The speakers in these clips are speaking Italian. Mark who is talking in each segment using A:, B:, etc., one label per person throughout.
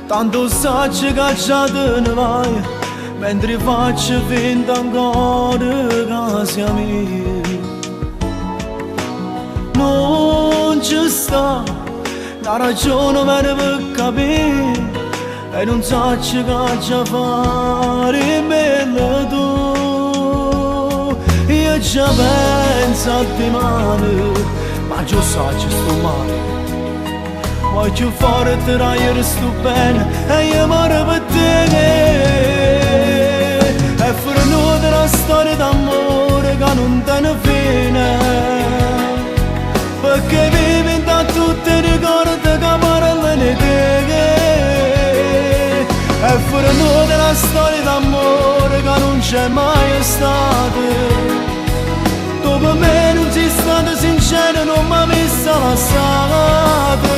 A: tanto sai che già te ne vai, mentre faccio finta ancora che sia mia. Non ci sta una ragione per capire, e non sai che già fare meglio tu. Io già penso a te male, ma già so che sto male. Voglio fare te ieri sto bene e io muore per te. E per noi una storia d'amore che non te ne fine, perché vivi da tutti i ricordi che parlano di te. E per noi una storia d'amore che non c'è mai stata. Dopo me non sei stato sincero, non mi ha visto la strada.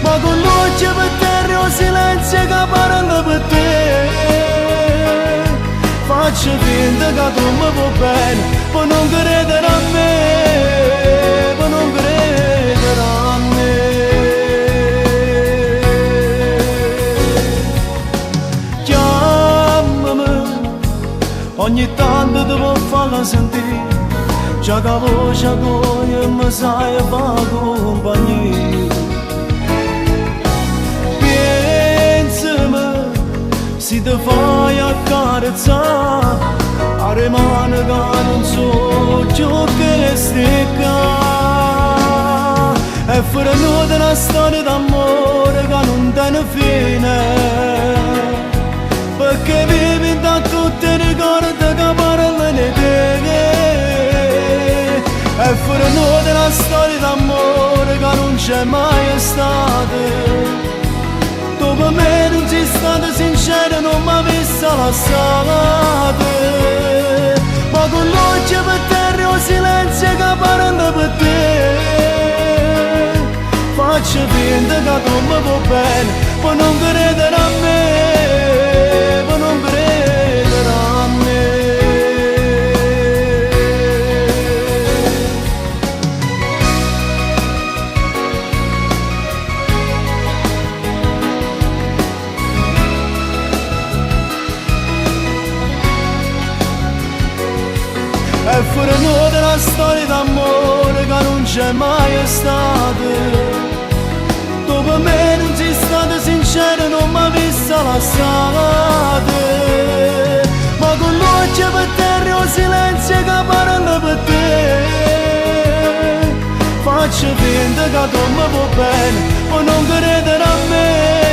A: Ma con luce per terra o silenzio che parla per te. Faccio finta che tu mi vuoi bene, per non credere a me, per non credere a me. Chiamami, ogni tanto ti può fare sentire, già che voce tua mi sai fa compagnia. Pensami, se ti fai accarezzare, a rimane che non so ciò che sticca. E per noi una storia d'amore che non te ne fine, perché vivi da tutti i ricordi che parlano di te. E per noi una storia d'amore che non c'è mai stata. Dopo me non sei stato sincero, non mi ha visto la strada. Ma con luce per terra o silenzio che parla per te. Faccio finta che tu mi vuoi bene, per non credere a me, per non credere a me. E per noi una storia d'amore che non c'è mai stata. Dopo me non sei stato sincero, non mi ha visto la strada. Ma con luce per terra o silenzio che parla per te. Faccio finta che tu mi vuoi bene, per non credere a me.